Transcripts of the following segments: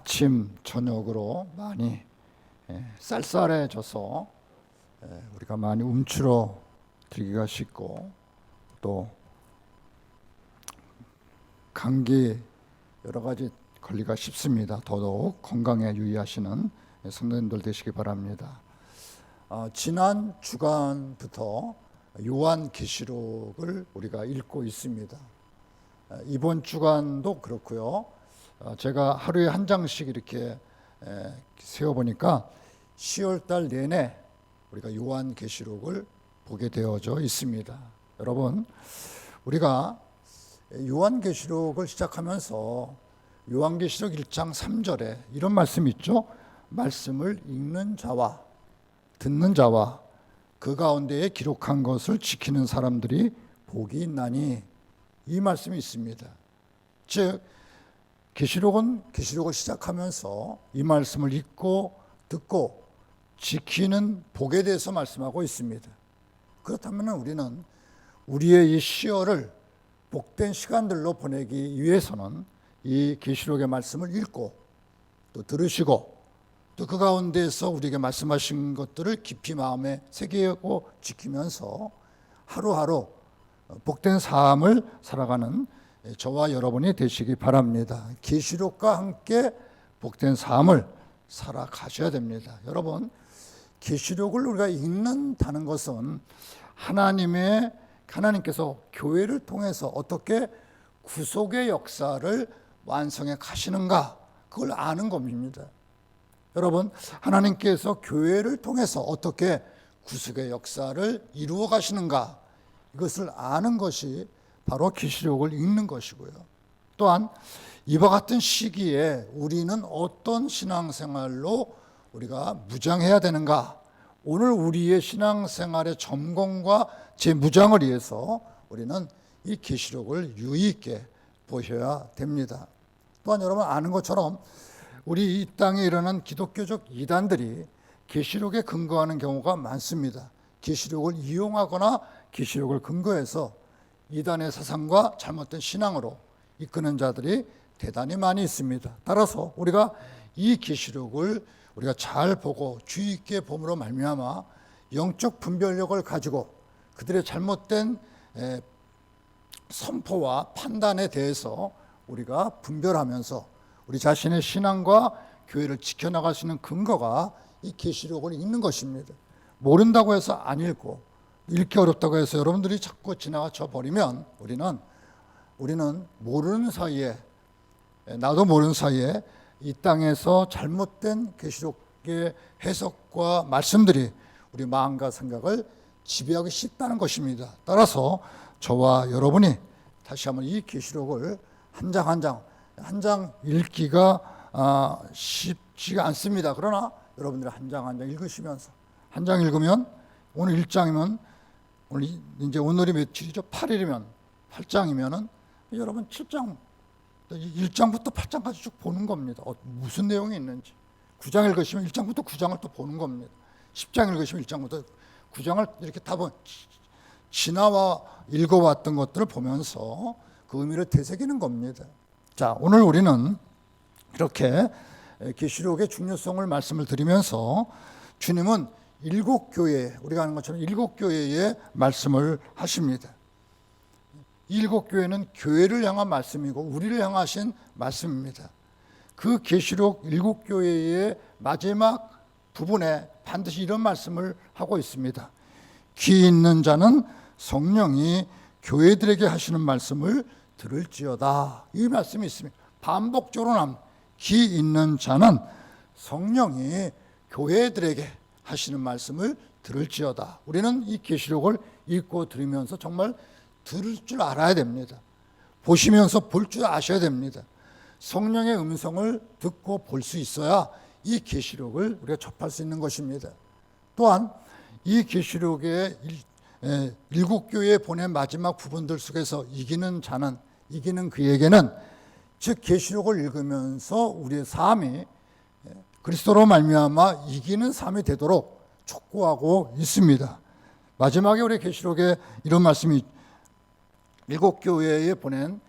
아침 저녁으로 많이 쌀쌀해져서 우리가 많이 움츠러 들기가 쉽고 또 감기 여러 가지 걸리기가 쉽습니다. 더더욱 건강에 유의하시는 성도님들 되시기 바랍니다. 지난 주간부터 요한계시록을 우리가 읽고 있습니다. 이번 주간도 그렇고요. 제가 하루에 한 장씩 이렇게 세어보니까 10월달 내내 우리가 요한계시록을 보게 되어져 있습니다. 여러분, 우리가 요한계시록을 시작하면서 요한계시록 1장 3절에 이런 말씀이 있죠. 말씀을 읽는 자와 듣는 자와 그 가운데에 기록한 것을 지키는 사람들이 복이 있나니, 이 말씀이 있습니다. 즉 계시록을 시작하면서 이 말씀을 읽고 듣고 지키는 복에 대해서 말씀하고 있습니다. 그렇다면 우리는 우리의 이 시혈을 복된 시간들로 보내기 위해서는 이 계시록의 말씀을 읽고 또 들으시고 또 그 가운데에서 우리에게 말씀하신 것들을 깊이 마음에 새기고 지키면서 하루하루 복된 삶을 살아가는 저와 여러분이 되시기 바랍니다. 계시록과 함께 복된 삶을 살아가셔야 됩니다. 여러분, 계시록을 우리가 읽는다는 것은 하나님께서 교회를 통해서 어떻게 구속의 역사를 완성해 가시는가, 그걸 아는 겁니다. 여러분, 하나님께서 교회를 통해서 어떻게 구속의 역사를 이루어 가시는가, 이것을 아는 것이 바로 계시록을 읽는 것이고요. 또한 이와 같은 시기에 우리는 어떤 신앙생활로 우리가 무장해야 되는가, 오늘 우리의 신앙생활의 점검과 재무장을 위해서 우리는 이 계시록을 유의 있게 보셔야 됩니다. 또한 여러분 아는 것처럼 우리 이 땅에 일어난 기독교적 이단들이 계시록에 근거하는 경우가 많습니다. 계시록을 이용하거나 계시록을 근거해서 이단의 사상과 잘못된 신앙으로 이끄는 자들이 대단히 많이 있습니다. 따라서 우리가 이 계시록을 우리가 잘 보고 주의 있게 봄으로 말미암아 영적 분별력을 가지고 그들의 잘못된 선포와 판단에 대해서 우리가 분별하면서 우리 자신의 신앙과 교회를 지켜나갈 수 있는 근거가 이 계시록을 읽는 것입니다. 모른다고 해서 안 읽고 읽기 어렵다고 해서 여러분들이 자꾸 지나쳐 버리면 우리는 모르는 사이에, 나도 모르는 사이에 이 땅에서 잘못된 계시록의 해석과 말씀들이 우리 마음과 생각을 지배하기 쉽다는 것입니다. 따라서 저와 여러분이 다시 한번 이 계시록을 한 장 읽기가 쉽지가 않습니다. 그러나 여러분들이 한 장 읽으시면서, 한 장 읽으면 오늘 1장이면 오늘이 며칠이죠? 8일이면 8장이면은 여러분 7장 1장부터 8장까지 쭉 보는 겁니다. 무슨 내용이 있는지. 9장 읽으시면 1장부터 9장을 또 보는 겁니다. 10장 읽으시면 1장부터 9장을 이렇게 다 지나와 읽어왔던 것들을 보면서 그 의미를 되새기는 겁니다. 자, 오늘 우리는 이렇게 계시록의 중요성을 말씀을 드리면서 주님은 7교회, 우리가 아는 것처럼 7교회의 말씀을 하십니다. 7교회는 교회를 향한 말씀이고 우리를 향하신 말씀입니다. 그 계시록 7교회의 마지막 부분에 반드시 이런 말씀을 하고 있습니다. 귀 있는 자는 성령이 교회들에게 하시는 말씀을 들을지어다, 이 말씀이 있습니다. 반복적으로 귀 있는 자는 성령이 교회들에게 하시는 말씀을 들을지어다. 우리는 이 계시록을 읽고 들으면서 정말 들을 줄 알아야 됩니다. 보시면서 볼 줄 아셔야 됩니다. 성령의 음성을 듣고 볼 수 있어야 이 계시록을 우리가 접할 수 있는 것입니다. 또한 이 계시록의 7교회에 보낸 마지막 부분들 속에서 이기는 그에게는, 즉 계시록을 읽으면서 우리의 삶이 그리스도로 말미암아 이기는 삶이 되도록 촉구하고 있습니다. 마지막에 우리 계시록에 이런 말씀이 7교회에 보낸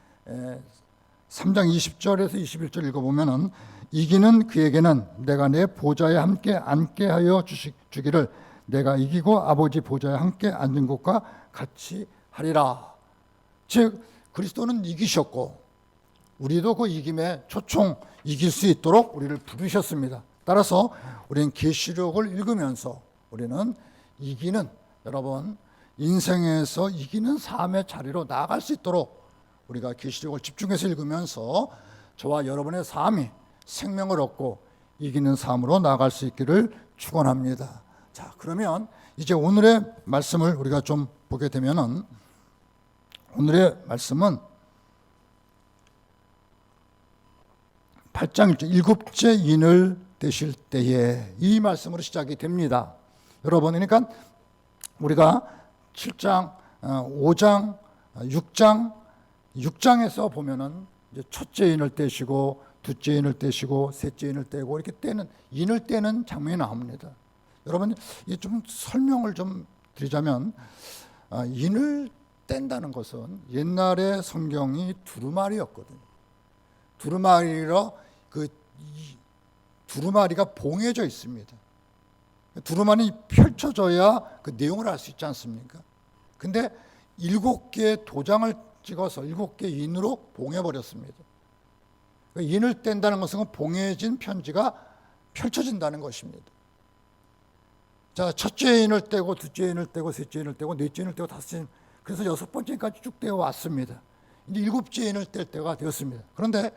3장 20절에서 21절 읽어보면은 이기는 그에게는 내가 내 보좌에 함께 앉게 하여 주기를 내가 이기고 아버지 보좌에 함께 앉은 것과 같이 하리라. 즉 그리스도는 이기셨고 우리도 그 이김에 초청 이길 수 있도록 우리를 부르셨습니다. 따라서 우리는 계시록을 읽으면서 우리는 이기는, 여러분 인생에서 이기는 삶의 자리로 나아갈 수 있도록 우리가 계시록을 집중해서 읽으면서 저와 여러분의 삶이 생명을 얻고 이기는 삶으로 나아갈 수 있기를 축원합니다. 자, 그러면 이제 오늘의 말씀을 우리가 좀 보게 되면은, 오늘의 말씀은 8장 1절 일곱째 인을 떼실 때에, 이 말씀으로 시작이 됩니다. 여러분, 그러니까 우리가 7장, 5장, 6장에서 보면은 이제 첫째 인을 떼시고 둘째 인을 떼시고 셋째 인을 떼고 이렇게 떼는, 인을 떼는 장면이 나옵니다. 여러분, 이 좀 설명을 좀 드리자면, 인을 뗀다는 것은 옛날에 성경이 두루마리였거든요. 두루마리로 그 두루마리가 봉해져 있습니다. 두루마리 펼쳐져야 그 내용을 알 수 있지 않습니까? 근데 7개의 도장을 찍어서 7개 인으로 봉해버렸습니다. 인을 뗀다는 것은 봉해진 편지가 펼쳐진다는 것입니다. 자, 첫째 인을 떼고 둘째 인을 떼고 셋째 인을 떼고 넷째 인을 떼고 다섯째 인, 그래서 6번째까지 쭉 떼어 왔습니다. 이제 7째 인을 뗄 때가 되었습니다. 그런데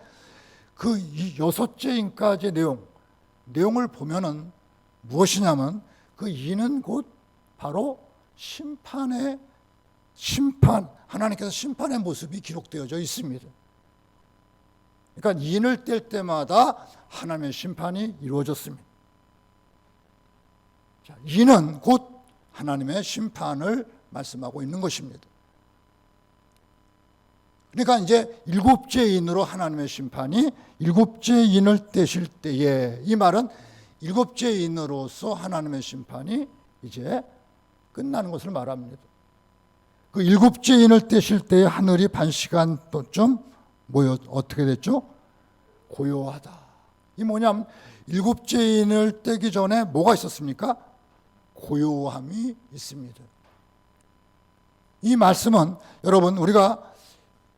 그 6째 인까지의 내용을 보면은 무엇이냐면, 그 인은 곧 바로 심판, 하나님께서 심판의 모습이 기록되어져 있습니다. 그러니까 인을 뗄 때마다 하나님의 심판이 이루어졌습니다. 자, 인은 곧 하나님의 심판을 말씀하고 있는 것입니다. 그러니까 이제 7째 인으로 하나님의 심판이, 7째 인을 떼실 때에, 이 말은 7째 인으로서 하나님의 심판이 이제 끝나는 것을 말합니다. 그 7째 인을 떼실 때에 하늘이 반 시간 또좀 어떻게 됐죠? 고요하다. 이 뭐냐면 7째 인을 떼기 전에 뭐가 있었습니까? 고요함이 있습니다. 이 말씀은 여러분, 우리가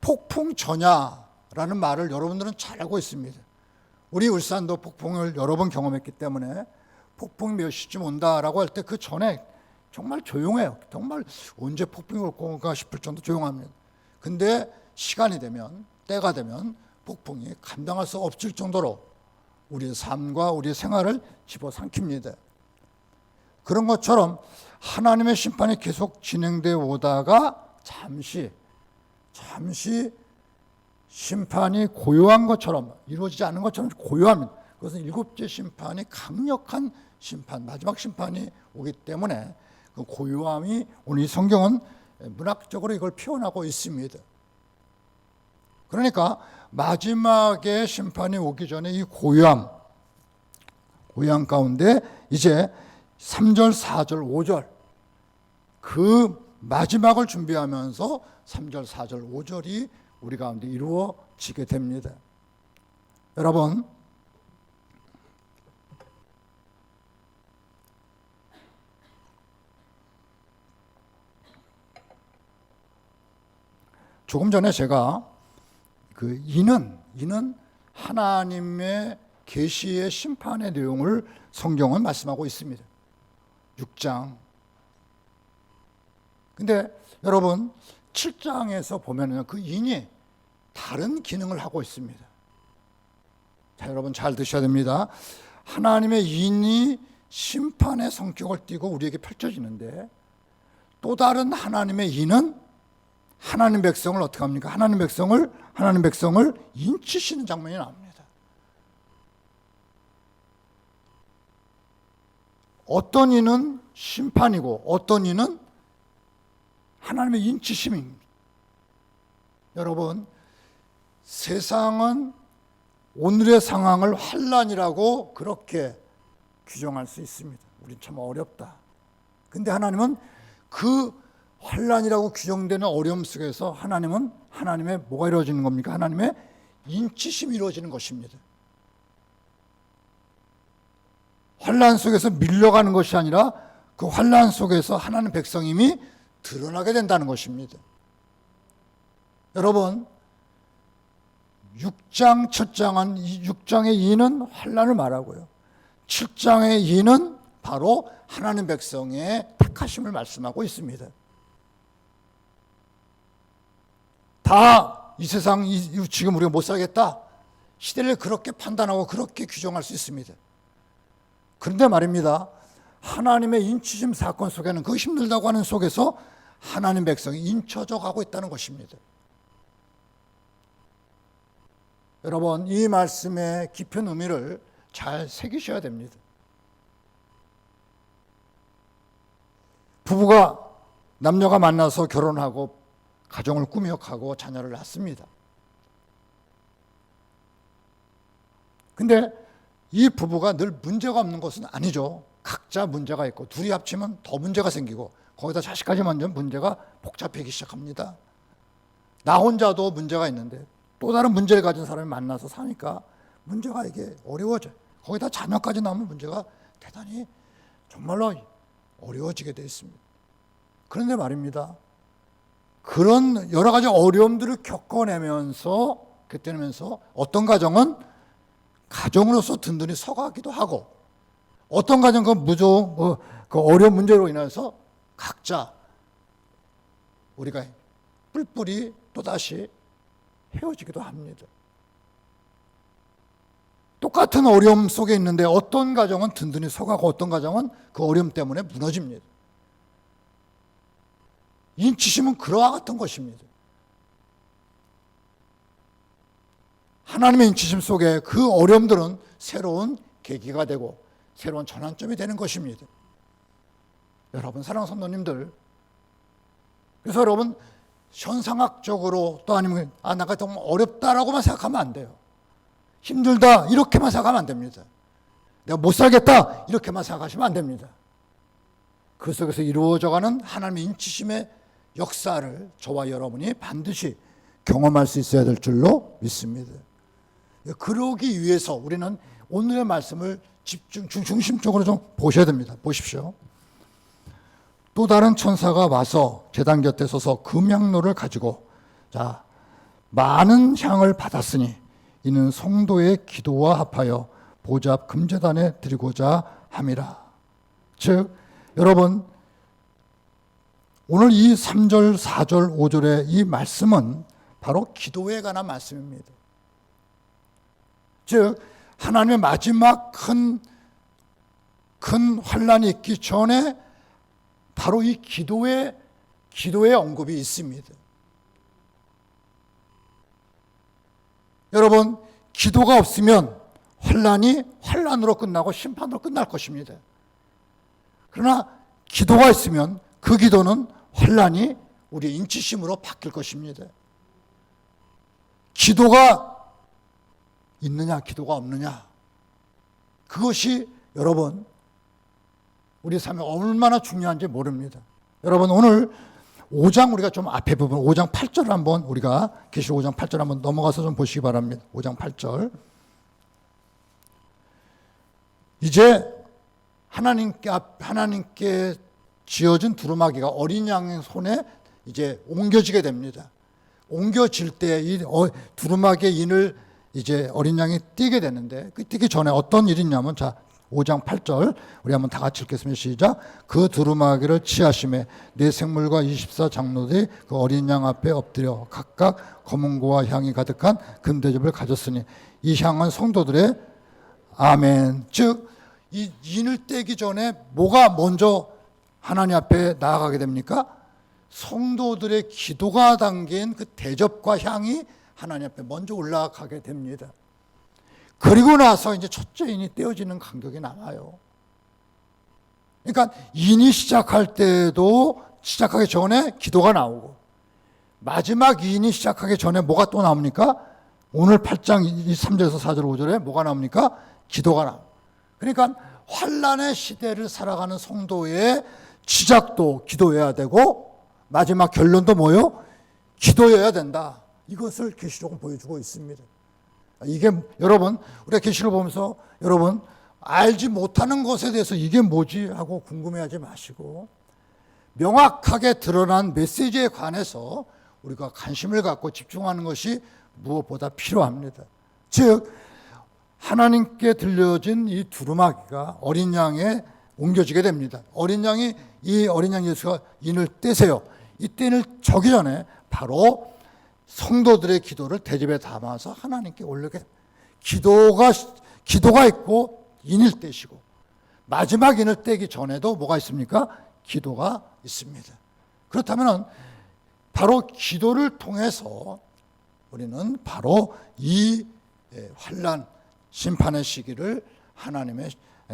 폭풍 전야라는 말을 여러분들은 잘 알고 있습니다. 우리 울산도 폭풍을 여러 번 경험했기 때문에 폭풍이 몇 시쯤 온다라고 할 때 그 전에 정말 조용해요. 정말 언제 폭풍이 올 건가 싶을 정도 조용합니다. 근데 시간이 되면, 때가 되면 폭풍이 감당할 수 없을 정도로 우리의 삶과 우리의 생활을 집어삼킵니다. 그런 것처럼 하나님의 심판이 계속 진행되어 오다가 잠시 심판이 고요한 것처럼, 이루어지지 않은 것처럼 고요합니다. 그것은 7째 심판이 강력한 심판, 마지막 심판이 오기 때문에 그 고요함이, 오늘 이 성경은 문학적으로 이걸 표현하고 있습니다. 그러니까 마지막에 심판이 오기 전에 이 고요함 가운데 이제 3절, 4절, 5절, 그 마지막을 준비하면서 3절, 4절, 5절이 우리 가운데 이루어지게 됩니다. 여러분, 조금 전에 제가 그 인은 하나님의 계시의 심판의 내용을 성경은 말씀하고 있습니다. 6장. 근데 여러분, 7장에서 보면은 그 인이 다른 기능을 하고 있습니다. 자, 여러분 잘 드셔야 됩니다. 하나님의 인이 심판의 성격을 띠고 우리에게 펼쳐지는데, 또 다른 하나님의 인은 하나님 백성을 어떻게 합니까? 하나님 백성을 인치시는 장면이 나옵니다. 어떤 인은 심판이고 어떤 인은 하나님의 인치심입니다. 여러분, 세상은 오늘의 상황을 환난이라고 그렇게 규정할 수 있습니다. 우린 참 어렵다. 근데 하나님은 그 환난이라고 규정되는 어려움 속에서 하나님의 뭐가 이루어지는 겁니까? 하나님의 인치심이 이루어지는 것입니다. 환난 속에서 밀려가는 것이 아니라 그 환난 속에서 하나님 백성임이 드러나게 된다는 것입니다. 여러분, 6장, 7장은 6장의 2는 환난을 말하고요. 7장의 2는 바로 하나님 백성의 택하심을 말씀하고 있습니다. 다 이 세상 지금 우리가 못 살겠다. 시대를 그렇게 판단하고 그렇게 규정할 수 있습니다. 그런데 말입니다. 하나님의 인치심 사건 속에는 그 힘들다고 하는 속에서 하나님 백성이 인쳐져 가고 있다는 것입니다. 여러분, 이 말씀의 깊은 의미를 잘 새기셔야 됩니다. 부부가, 남녀가 만나서 결혼하고 가정을 꾸며가고 자녀를 낳습니다. 근데 이 부부가 늘 문제가 없는 것은 아니죠. 각자 문제가 있고 둘이 합치면 더 문제가 생기고 거기다 자식까지 만지면 문제가 복잡해지기 시작합니다. 나 혼자도 문제가 있는데 또 다른 문제를 가진 사람이 만나서 사니까 문제가 이게 어려워져요. 거기다 자녀까지 나오면 문제가 대단히 정말로 어려워지게 되어 있습니다. 그런데 말입니다. 그런 여러 가지 어려움들을 겪어내면서 어떤 가정은 가정으로서 든든히 서가기도 하고 어떤 가정은 그 어려운 문제로 인해서 각자 우리가 뿔뿔이 또다시 헤어지기도 합니다. 똑같은 어려움 속에 있는데 어떤 가정은 든든히 서가고 어떤 가정은 그 어려움 때문에 무너집니다. 인치심은 그와 같은 것입니다. 하나님의 인치심 속에 그 어려움들은 새로운 계기가 되고 새로운 전환점이 되는 것입니다. 여러분, 사랑하는 성도님들, 그래서 여러분 현상학적으로 또 아니면 내가 너무 어렵다라고만 생각하면 안 돼요. 힘들다 이렇게만 생각하면 안 됩니다. 내가 못 살겠다 이렇게만 생각하시면 안 됩니다. 그 속에서 이루어져가는 하나님의 인치심의 역사를 저와 여러분이 반드시 경험할 수 있어야 될 줄로 믿습니다. 그러기 위해서 우리는 오늘의 말씀을 중심적으로 좀 보셔야 됩니다. 보십시오. 또 다른 천사가 와서 제단 곁에 서서 금향로를 가지고 많은 향을 받았으니 이는 성도의 기도와 합하여 보좌 앞 금제단에 드리고자 함이라. 즉 여러분, 오늘 이 3절, 4절, 5절의 이 말씀은 바로 기도에 관한 말씀입니다. 즉 하나님의 마지막 큰 환난이 있기 전에 바로 이 기도의 언급이 있습니다. 여러분, 기도가 없으면 환난이 환난으로 끝나고 심판으로 끝날 것입니다. 그러나 기도가 있으면 그 기도는 환난이 우리의 인치심으로 바뀔 것입니다. 기도가 있느냐 기도가 없느냐, 그것이 여러분 우리 삶에 얼마나 중요한지 모릅니다. 여러분, 오늘 5장 우리가 좀 앞에 부분 5장 8절 한번 우리가 계시록 5장 8절 한번 넘어가서 좀 보시기 바랍니다. 5장 8절. 이제 하나님께 지어진 두루마기가 어린 양의 손에 이제 옮겨지게 됩니다. 옮겨질 때 이 두루마기의 인을 이제 어린 양이 띄게 되는데, 그 띄기 전에 어떤 일이 있냐면, 5장 8절 우리 한번 다 같이 읽겠습니다. 시작. 그 두루마기를 취하심에 네 생물과 24장로들이 그 어린 양 앞에 엎드려 각각 검은고와 향이 가득한 금대접을 가졌으니 이 향은 성도들의 아멘. 즉 이 인을 떼기 전에 뭐가 먼저 하나님 앞에 나아가게 됩니까? 성도들의 기도가 담긴 그 대접과 향이 하나님 앞에 먼저 올라가게 됩니다. 그리고 나서 이제 첫째 인이 떼어지는 간격이 나와요. 그러니까 인이 시작할 때도 시작하기 전에 기도가 나오고, 마지막 인이 시작하기 전에 뭐가 또 나옵니까? 오늘 8장 3절에서 4절 5절에 뭐가 나옵니까? 기도가 나옵니다. 그러니까 환난의 시대를 살아가는 성도의 시작도 기도해야 되고 마지막 결론도 뭐요? 기도해야 된다. 이것을 계시록은 보여주고 있습니다. 이게 여러분, 우리가 계시록 보면서 여러분 알지 못하는 것에 대해서 이게 뭐지 하고 궁금해하지 마시고 명확하게 드러난 메시지에 관해서 우리가 관심을 갖고 집중하는 것이 무엇보다 필요합니다. 즉 하나님께 들려진 이 두루마기가 어린 양에 옮겨지게 됩니다. 어린 양이 이 어린 양 예수가 인을 떼세요. 이 떼를 저기 전에 바로 성도들의 기도를 대접에 담아서 하나님께 올려게 기도가 있고 인을 떼시고 마지막 인을 떼기 전에도 뭐가 있습니까? 기도가 있습니다. 그렇다면 바로 기도를 통해서 우리는 바로 이 환난 심판의 시기를 하나님의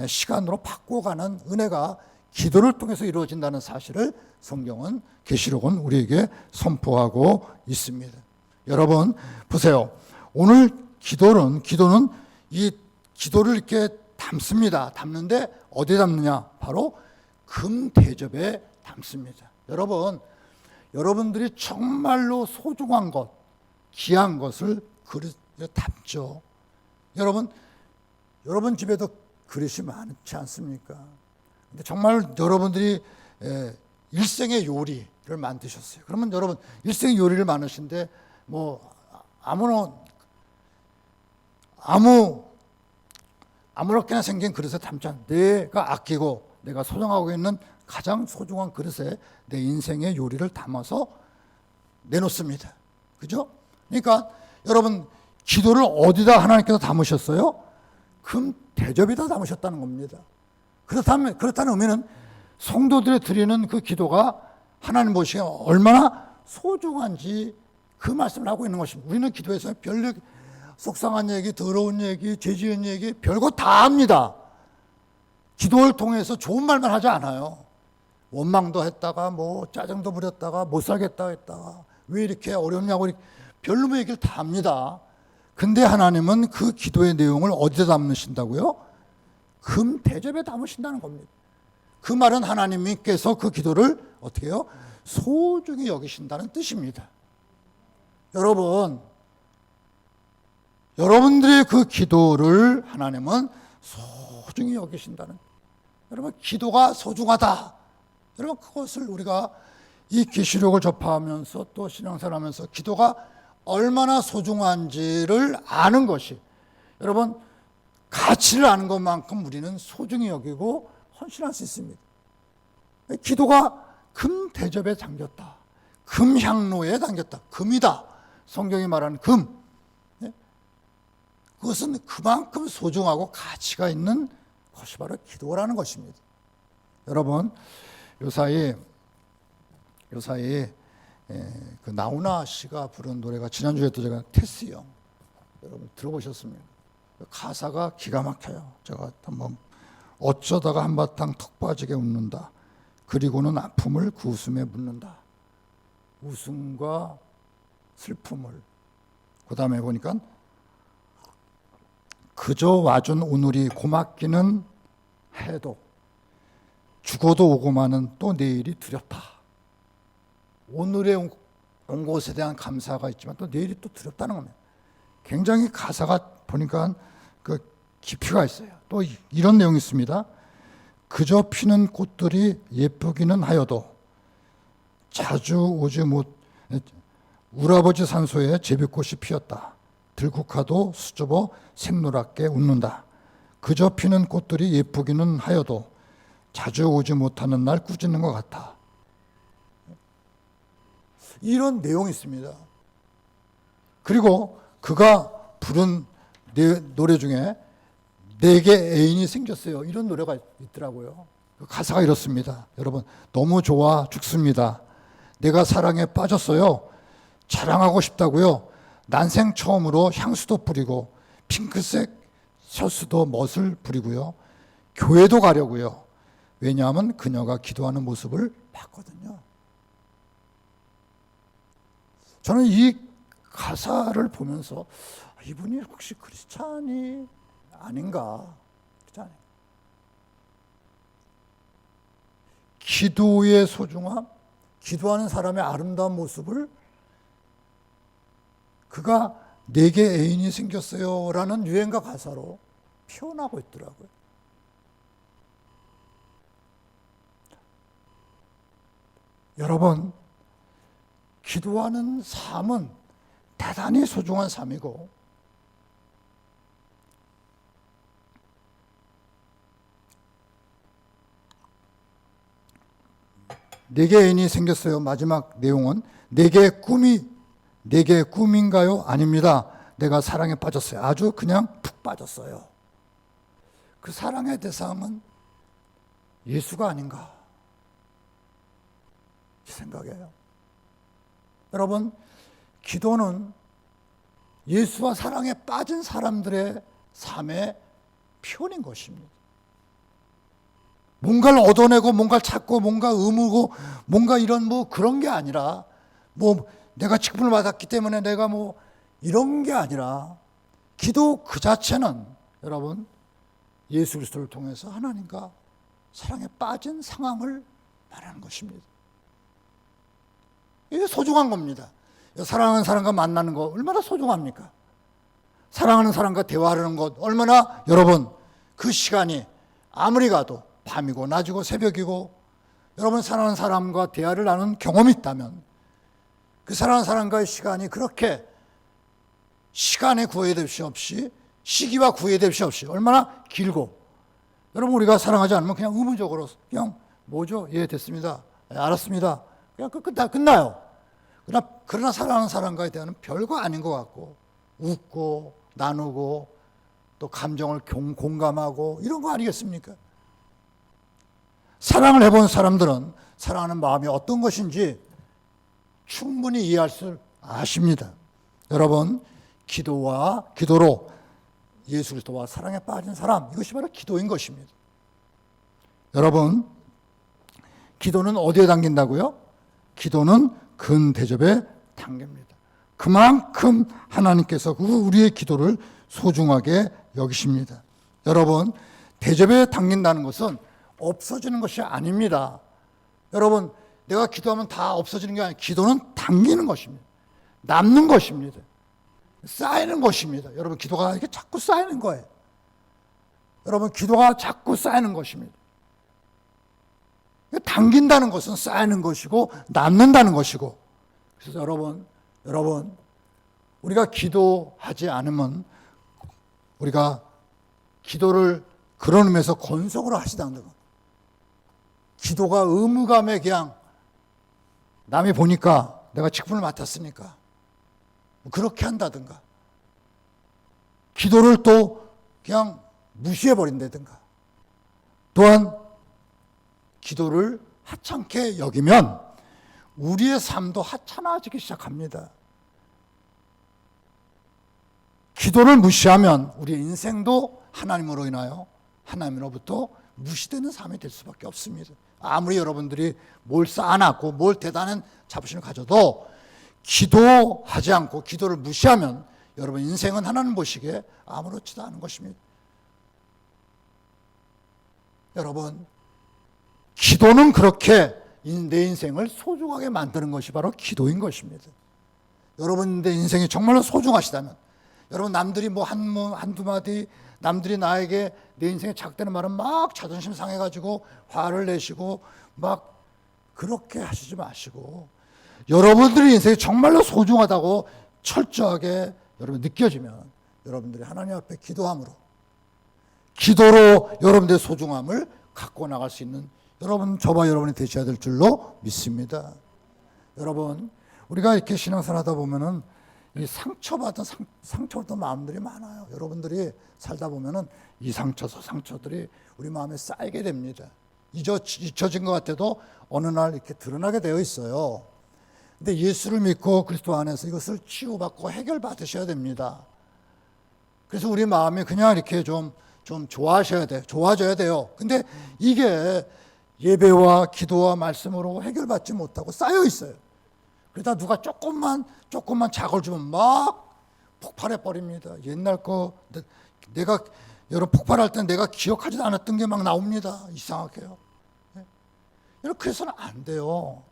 시간으로 바꿔가는 은혜가 기도를 통해서 이루어진다는 사실을 성경은 계시록은 우리에게 선포하고 있습니다. 여러분 보세요. 오늘 기도는 이 기도를 이렇게 담습니다. 담는데 어디에 담느냐? 바로 금 대접에 담습니다. 여러분들이 정말로 소중한 것, 귀한 것을 그릇에 담죠. 여러분 집에도 그릇이 많지 않습니까? 근데 정말 여러분들이 일생의 요리를 만드셨어요. 그러면 여러분 일생의 요리를 많으신데 뭐 아무렇게나 생긴 그릇에 담지 않. 내가 아끼고 내가 소중하고 있는 가장 소중한 그릇에 내 인생의 요리를 담아서 내놓습니다. 그죠? 그러니까 여러분 기도를 어디다 하나님께서 담으셨어요? 금 대접에다 담으셨다는 겁니다. 그렇다는 의미는 성도들이 드리는 그 기도가 하나님 보시기에 얼마나 소중한지 그 말씀을 하고 있는 것입니다. 우리는 기도에서 별 속상한 얘기, 더러운 얘기, 죄 지은 얘기 별거 다 합니다. 기도를 통해서 좋은 말만 하지 않아요. 원망도 했다가 뭐 짜증도 부렸다가 못 살겠다 했다가 왜 이렇게 어렵냐고 별로 얘기를 다 합니다. 근데 하나님은 그 기도의 내용을 어디에 담으신다고요? 금 대접에 담으신다는 겁니다. 그 말은 하나님께서 그 기도를 어떻게 해요? 소중히 여기신다는 뜻입니다. 여러분들의 그 기도를 하나님은 소중히 여기신다는. 여러분 기도가 소중하다. 여러분 그것을 우리가 이 계시록을 접하면서 또 신앙생활하면서 기도가 얼마나 소중한지를 아는 것이, 여러분 가치를 아는 것만큼 우리는 소중히 여기고 헌신할 수 있습니다. 기도가 금 대접에 담겼다. 금 향로에 담겼다. 금이다. 성경이 말하는 금. 그것은 그만큼 소중하고 가치가 있는 것이 바로 기도라는 것입니다. 여러분 요사이 그 나훈아 씨가 부른 노래가 지난주에도 제가 테스형 여러분 들어보셨습니까? 가사가 기가 막혀요. 제가 한번 어쩌다가 한바탕 턱 빠지게 웃는다. 그리고는 아픔을 그 웃음에 묻는다. 웃음과 슬픔을. 그 다음에 보니까 그저 와준 오늘이 고맙기는 해도 죽어도 오고 마는 또 내일이 두렵다. 오늘에 온 것에 대한 감사가 있지만 또 내일이 또 두렵다는 겁니다. 굉장히 가사가 보니까 그 깊이가 있어요. 또 이런 내용이 있습니다. 그저 피는 꽃들이 예쁘기는 하여도 자주 오지 못 우라버지 산소에 제비꽃이 피었다. 들국화도 수줍어 샛노랗게 웃는다. 그저 피는 꽃들이 예쁘기는 하여도 자주 오지 못하는 날 꾸짖는 것 같아. 이런 내용이 있습니다. 그리고 그가 부른 노래 중에 내게 애인이 생겼어요. 이런 노래가 있더라고요. 가사가 이렇습니다. 여러분 너무 좋아 죽습니다. 내가 사랑에 빠졌어요. 자랑하고 싶다고요. 난생 처음으로 향수도 뿌리고 핑크색 셔츠도 멋을 부리고요. 교회도 가려고요. 왜냐하면 그녀가 기도하는 모습을 봤거든요. 저는 이 가사를 보면서 이분이 혹시 크리스찬이 아닌가? 기도의 소중함, 기도하는 사람의 아름다운 모습을 그가 내게 애인이 생겼어요 라는 유행가 가사로 표현하고 있더라고요. 여러분, 기도하는 삶은 대단히 소중한 삶이고, 내게 애인이 생겼어요. 마지막 내용은 내게 꿈인가요? 아닙니다. 내가 사랑에 빠졌어요. 아주 그냥 푹 빠졌어요. 그 사랑의 대상은 예수가 아닌가 생각해요. 여러분, 기도는 예수와 사랑에 빠진 사람들의 삶의 표현인 것입니다. 뭔가를 얻어내고 뭔가를 찾고 뭔가 의무고 뭔가 이런 뭐 그런 게 아니라, 뭐 내가 직분을 받았기 때문에 내가 뭐 이런 게 아니라, 기도 그 자체는 여러분 예수 그리스도를 통해서 하나님과 사랑에 빠진 상황을 말하는 것입니다. 이게 소중한 겁니다. 사랑하는 사람과 만나는 거 얼마나 소중합니까? 사랑하는 사람과 대화하는 것 얼마나, 여러분 그 시간이 아무리 가도 밤이고 낮이고 새벽이고, 여러분 사랑하는 사람과 대화를 나눈 경험이 있다면 그 사랑하는 사람과의 시간이 그렇게 시간에 구애될 수 없이, 시기와 구애될 수 없이 얼마나 길고, 여러분 우리가 사랑하지 않으면 그냥 의무적으로 그냥 뭐죠? 예, 됐습니다. 예, 알았습니다. 그냥 끝나요. 그러나 사랑하는 사람과의 대화는 별거 아닌 것 같고, 웃고 나누고 또 감정을 공감하고 이런 거 아니겠습니까? 사랑을 해본 사람들은 사랑하는 마음이 어떤 것인지 충분히 이해할 줄 아십니다. 여러분, 기도로 예수 그리스도와 사랑에 빠진 사람, 이것이 바로 기도인 것입니다. 여러분, 기도는 어디에 담긴다고요? 기도는 근대접에 담깁니다. 그만큼 하나님께서 우리의 기도를 소중하게 여기십니다. 여러분, 대접에 담긴다는 것은 없어지는 것이 아닙니다. 여러분, 내가 기도하면 다 없어지는 게 아니라 기도는 담기는 것입니다. 남는 것입니다. 쌓이는 것입니다. 여러분, 기도가 이렇게 자꾸 쌓이는 거예요. 여러분, 기도가 자꾸 쌓이는 것입니다. 당긴다는 것은 쌓이는 것이고 남는다는 것이고, 그래서 여러분 우리가 기도하지 않으면 우리가 기도를 그런 의미에서 건성으로 하시다는 것, 기도가 의무감에 그냥 남이 보니까 내가 직분을 맡았으니까 그렇게 한다든가, 기도를 또 그냥 무시해버린다든가, 또한 기도를 하찮게 여기면 우리의 삶도 하찮아지기 시작합니다. 기도를 무시하면 우리의 인생도 하나님으로 인하여 하나님으로부터 무시되는 삶이 될 수밖에 없습니다. 아무리 여러분들이 뭘 쌓아놨고 뭘 대단한 자부심을 가져도 기도하지 않고 기도를 무시하면 여러분 인생은 하나님 보시기에 아무렇지도 않은 것입니다. 여러분, 기도는 그렇게 내 인생을 소중하게 만드는 것이 바로 기도인 것입니다. 여러분의 인생이 정말로 소중하시다면, 여러분 남들이 뭐 한두 마디, 남들이 나에게 내 인생에 작다는 말은 막 자존심 상해가지고 화를 내시고 막 그렇게 하시지 마시고, 여러분들의 인생이 정말로 소중하다고 철저하게 여러분 느껴지면 여러분들이 하나님 앞에 기도함으로, 기도로 여러분들의 소중함을 갖고 나갈 수 있는 여러분, 저와 여러분이 되셔야 될 줄로 믿습니다. 여러분, 우리가 이렇게 신앙생활 하다 보면은 이 상처받은 마음들이 많아요. 여러분들이 살다 보면은 이 상처들이 우리 마음에 쌓이게 됩니다. 잊혀진 것 같아도 어느 날 이렇게 드러나게 되어 있어요. 근데 예수를 믿고 그리스도 안에서 이것을 치유받고 해결받으셔야 됩니다. 그래서 우리 마음이 그냥 이렇게 좀 좋아져야 돼요. 근데 이게 예배와 기도와 말씀으로 해결받지 못하고 쌓여 있어요. 그러다 누가 조금만 자극을 주면 막 폭발해 버립니다. 옛날 거 내가 여러분 폭발할 때 내가 기억하지도 않았던 게 막 나옵니다. 이상하게요. 이렇게 해서는 안 돼요.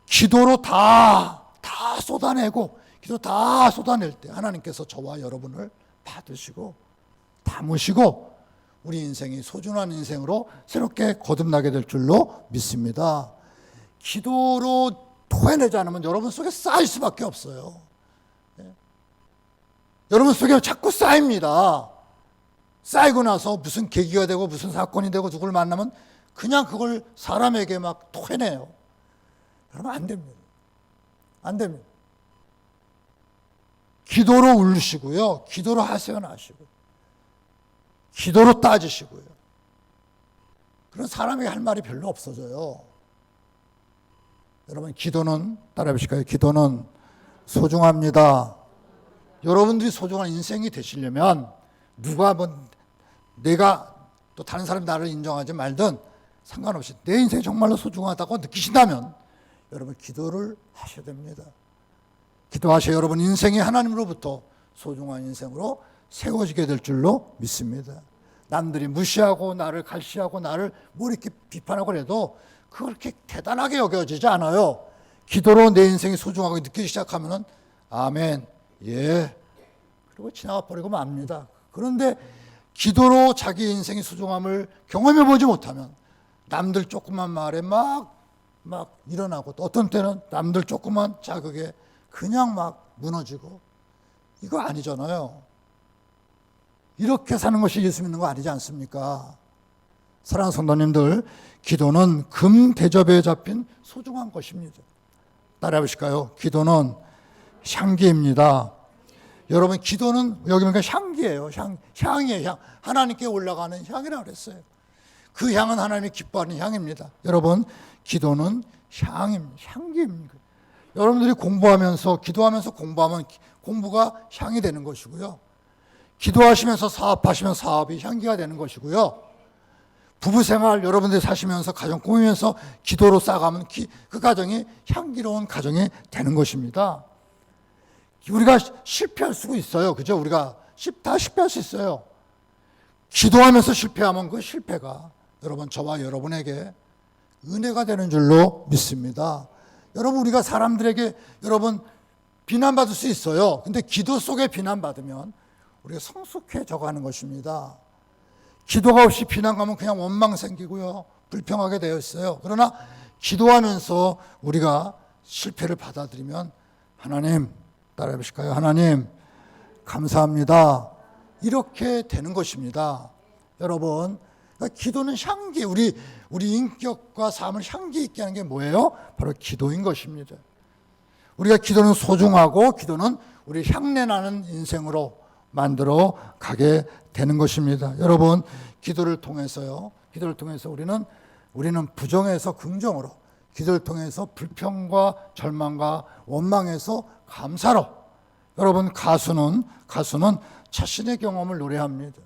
기도로 다 쏟아내고, 기도 다 쏟아낼 때 하나님께서 저와 여러분을 받으시고 담으시고 우리 인생이 소중한 인생으로 새롭게 거듭나게 될 줄로 믿습니다. 기도로 토해내지 않으면 여러분 속에 쌓일 수밖에 없어요. 여러분 속에 자꾸 쌓입니다. 쌓이고 나서 무슨 계기가 되고 무슨 사건이 되고 누굴 만나면 그냥 그걸 사람에게 막 토해내요. 여러분 안 됩니다. 안 됩니다. 기도로 울으시고요. 기도로 하소연하시고 기도로 따지시고요. 그런 사람에게 할 말이 별로 없어져요. 여러분 기도는 따라해 보실까요? 기도는 소중합니다. 여러분들이 소중한 인생이 되시려면 누가 내가 또 다른 사람이 나를 인정하지 말든 상관없이 내 인생이 정말로 소중하다고 느끼신다면 여러분 기도를 하셔야 됩니다. 기도하셔야 여러분 인생이 하나님으로부터 소중한 인생으로 세워지게 될 줄로 믿습니다. 남들이 무시하고 나를 갈시하고 나를 뭐 이렇게 비판하고 해도 그렇게 대단하게 여겨지지 않아요. 기도로 내 인생이 소중하게 느끼기 시작하면은 아멘, 예, 그리고 지나가 버리고 맙니다. 그런데 기도로 자기 인생의 소중함을 경험해 보지 못하면 남들 조그만 말에 막 일어나고 또 어떤 때는 남들 조그만 자극에 그냥 막 무너지고 이거 아니잖아요. 이렇게 사는 것이 예수 믿는 거 아니지 않습니까? 사랑하는 성도님들, 기도는 금 대접에 잡힌 소중한 것입니다. 따라해 보실까요? 기도는 향기입니다. 여러분 기도는 여기 보니까 향기예요. 향이에요. 향. 하나님께 올라가는 향이라고 그랬어요. 그 향은 하나님이 기뻐하는 향입니다. 여러분 기도는 향입니다. 향기입니다. 여러분들이 공부하면서 기도하면서 공부하면 공부가 향이 되는 것이고요. 기도하시면서 사업하시면 사업이 향기가 되는 것이고요. 부부생활 여러분들이 사시면서 가정 꾸미면서 기도로 쌓아가면 그 가정이 향기로운 가정이 되는 것입니다. 우리가 실패할 수가 있어요. 그죠? 우리가 다 실패할 수 있어요. 기도하면서 실패하면 그 실패가 여러분 저와 여러분에게 은혜가 되는 줄로 믿습니다. 여러분 우리가 사람들에게 여러분 비난받을 수 있어요. 근데 기도 속에 비난받으면 우리가 성숙해져 가는 것입니다. 기도가 없이 비난가면 그냥 원망 생기고요. 불평하게 되어 있어요. 그러나 기도하면서 우리가 실패를 받아들이면 하나님, 따라해 보실까요? 하나님, 감사합니다. 이렇게 되는 것입니다. 여러분, 그러니까 기도는 향기, 우리 인격과 삶을 향기 있게 하는 게 뭐예요? 바로 기도인 것입니다. 우리가 기도는 소중하고 기도는 우리 향내나는 인생으로 만들어 가게 되는 것입니다. 여러분, 기도를 통해서 우리는 부정에서 긍정으로, 기도를 통해서 불평과 절망과 원망에서 감사로, 여러분 가수는 자신의 경험을 노래합니다.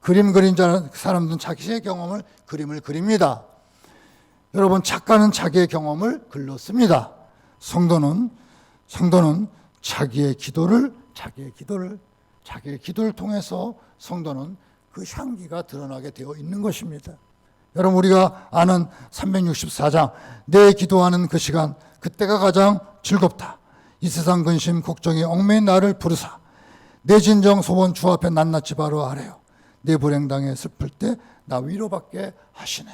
그림 그린 사람들은 자기의 경험을 그림을 그립니다. 여러분 작가는 자기의 경험을 글로 씁니다. 성도는 자기의 기도를 통해서 성도는 그 향기가 드러나게 되어 있는 것입니다. 여러분 우리가 아는 364장 내 기도하는 그 시간 그때가 가장 즐겁다. 이 세상 근심 걱정이 얽매인 나를 부르사 내 진정 소원 주 앞에 낱낱이 바로 아래요. 내 불행당에 슬플 때 나 위로받게 하시네.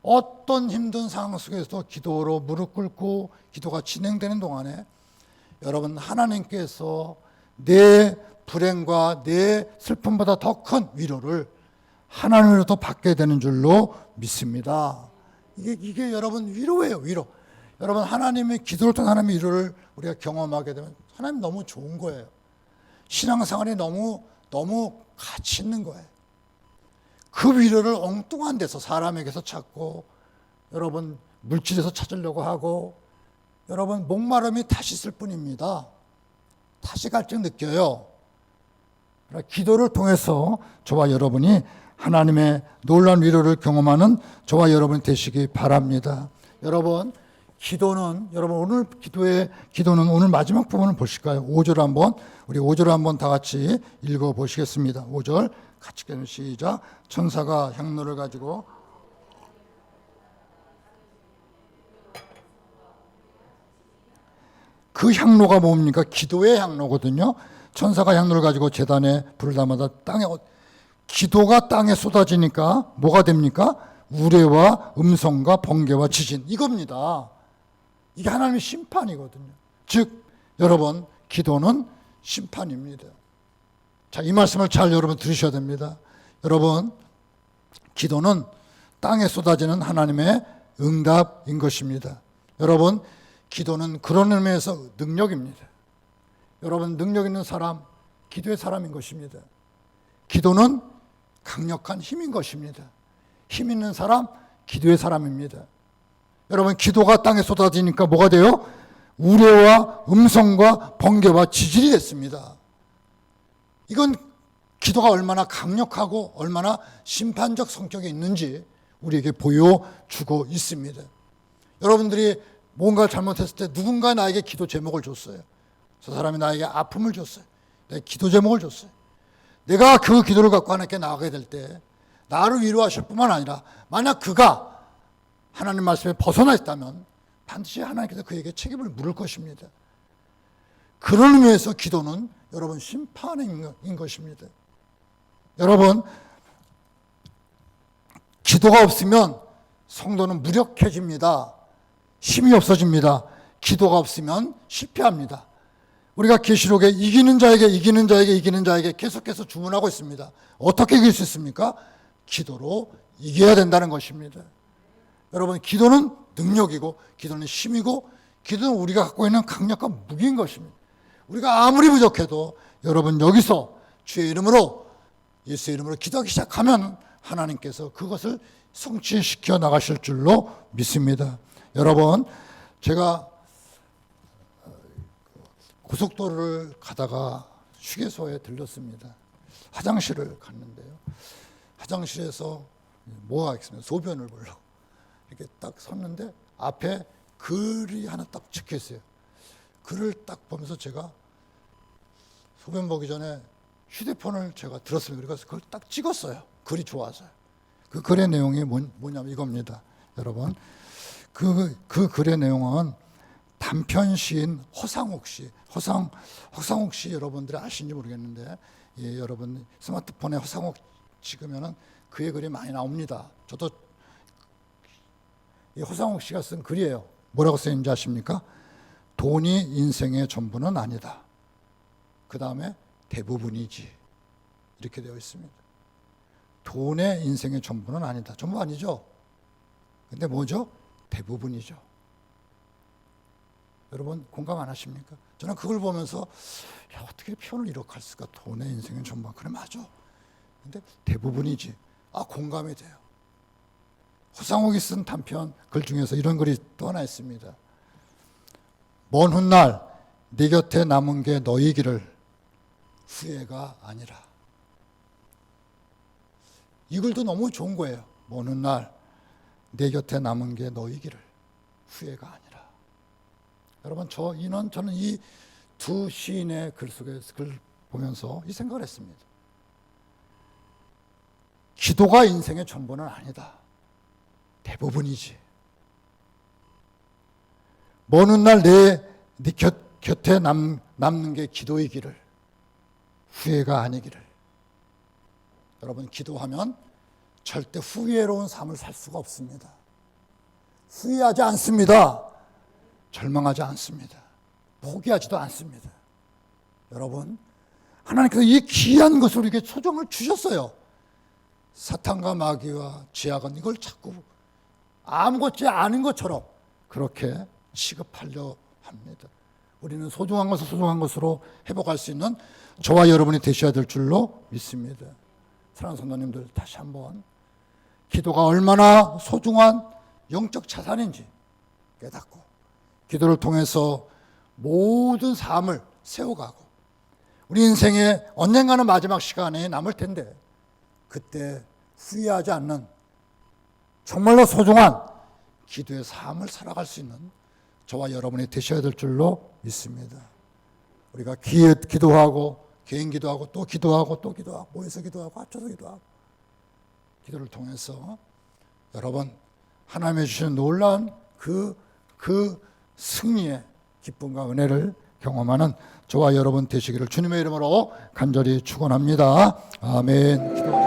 어떤 힘든 상황 속에서도 기도로 무릎 꿇고 기도가 진행되는 동안에 여러분 하나님께서 내 불행과 내 슬픔보다 더 큰 위로를 하나님으로부터 받게 되는 줄로 믿습니다. 이게 여러분 위로예요, 위로. 여러분 하나님의 기도를 통해 하나님의 위로를 우리가 경험하게 되면 하나님 너무 좋은 거예요. 신앙생활이 너무 가치 있는 거예요. 그 위로를 엉뚱한 데서 사람에게서 찾고 여러분 물질에서 찾으려고 하고 여러분 목마름이 다시 있을 뿐입니다. 다시 갈증 느껴요. 기도를 통해서 저와 여러분이 하나님의 놀라운 위로를 경험하는 저와 여러분이 되시기 바랍니다. 여러분 오늘 기도는 오늘 마지막 부분을 보실까요? 5절 우리 5절 한번 다 같이 읽어 보시겠습니다. 5절 같이 읽는 시작. 천사가 향로를 가지고 그 향로가 뭡니까? 기도의 향로거든요. 천사가 향로를 가지고 제단에 불을 담아다 기도가 땅에 쏟아지니까 뭐가 됩니까? 우레와 음성과 번개와 지진, 이겁니다. 이게 하나님의 심판이거든요. 즉 여러분, 기도는 심판입니다. 자, 이 말씀을 잘 여러분 들으셔야 됩니다. 여러분, 기도는 땅에 쏟아지는 하나님의 응답인 것입니다. 여러분, 기도는 그런 의미에서 능력입니다. 여러분, 능력 있는 사람, 기도의 사람인 것입니다. 기도는 강력한 힘인 것입니다. 힘 있는 사람, 기도의 사람입니다. 여러분, 기도가 땅에 쏟아지니까 뭐가 돼요? 우레와 음성과 번개와 지진이 됐습니다. 이건 기도가 얼마나 강력하고 얼마나 심판적 성격이 있는지 우리에게 보여주고 있습니다. 여러분들이 뭔가 잘못했을 때 누군가 나에게 기도 제목을 줬어요. 저 사람이 나에게 아픔을 줬어요. 내가 기도 제목을 줬어요. 내가 그 기도를 갖고 하나님께 나아가게 될 때 나를 위로하실 뿐만 아니라 만약 그가 하나님 말씀에 벗어나 있다면 반드시 하나님께서 그에게 책임을 물을 것입니다. 그런 의미에서 기도는 여러분 심판인 것입니다. 여러분, 기도가 없으면 성도는 무력해집니다. 힘이 없어집니다. 기도가 없으면 실패합니다. 우리가 계시록에 이기는 자에게 계속해서 주문하고 있습니다. 어떻게 이길 수 있습니까? 기도로 이겨야 된다는 것입니다. 여러분, 기도는 능력이고 기도는 힘이고 기도는 우리가 갖고 있는 강력한 무기인 것입니다. 우리가 아무리 부족해도 여러분 여기서 주의 이름으로, 예수의 이름으로 기도하기 시작하면 하나님께서 그것을 성취시켜 나가실 줄로 믿습니다. 여러분, 제가 고속도로를 가다가 휴게소에 들렸습니다. 화장실을 갔는데요. 화장실에서 뭐가 있습니까? 소변을 보려고 이렇게 딱 섰는데 앞에 글이 하나 딱 적혀 있어요. 글을 딱 보면서 제가 소변 보기 전에 휴대폰을 제가 들었습니다. 그래서 그걸 딱 찍었어요. 글이 좋아서요. 그 글의 내용이 뭐냐면 이겁니다. 여러분, 그 글의 내용은 단편 시인 허상옥 씨, 허상옥 씨 여러분들이 아시는지 모르겠는데, 예, 여러분 스마트폰에 허상옥 찍으면은 그의 글이 많이 나옵니다. 저도 이 허상옥 씨가 쓴 글이에요. 뭐라고 쓰였는지 아십니까? 돈이 인생의 전부는 아니다. 그 다음에 대부분이지. 이렇게 되어 있습니다. 돈의 인생의 전부는 아니다. 전부 아니죠. 근데 뭐죠? 대부분이죠. 여러분 공감 안 하십니까? 저는 그걸 보면서 야, 어떻게 표현을 이렇게 할 수가? 돈의 인생은 전부. 그래, 맞아. 근데 대부분이지. 아, 공감이 돼요. 허상옥이 쓴 단편 글 중에서 이런 글이 또 하나 있습니다. 먼 훗날 네 곁에 남은 게 너희기를 후회가 아니라. 이 글도 너무 좋은 거예요. 먼 훗날 내 곁에 남은 게 너희기를 후회가 아니라. 여러분, 저는 이 두 시인의 글 속에서 글 보면서 이 생각을 했습니다. 기도가 인생의 전부는 아니다. 대부분이지. 먼 훗날 네 곁에 남는 게 기도이기를 후회가 아니기를. 여러분, 기도하면 절대 후회로운 삶을 살 수가 없습니다. 후회하지 않습니다. 절망하지 않습니다. 포기하지도 않습니다. 여러분, 하나님께서 이 귀한 것을 우리에게 소정을 주셨어요. 사탄과 마귀와 죄악은 이걸 자꾸 아무것지 않은 것처럼 그렇게 취급하려 합니다. 우리는 소중한 것을 소중한 것으로 회복할 수 있는 저와 여러분이 되셔야 될 줄로 믿습니다. 사랑하는 성도님들, 다시 한번 기도가 얼마나 소중한 영적 자산인지 깨닫고 기도를 통해서 모든 삶을 세워가고 우리 인생의 언젠가는 마지막 시간에 남을 텐데 그때 후회하지 않는 정말로 소중한 기도의 삶을 살아갈 수 있는 저와 여러분이 되셔야 될 줄로 믿습니다. 우리가 기도하고 개인 기도하고 또 기도하고 또 기도하고 모여서 기도하고 합쳐서 기도하고 기도를 통해서 여러분 하나님이 주시는 놀라운 그 승리의 기쁨과 은혜를 경험하는 저와 여러분 되시기를 주님의 이름으로 간절히 축원합니다. 아멘.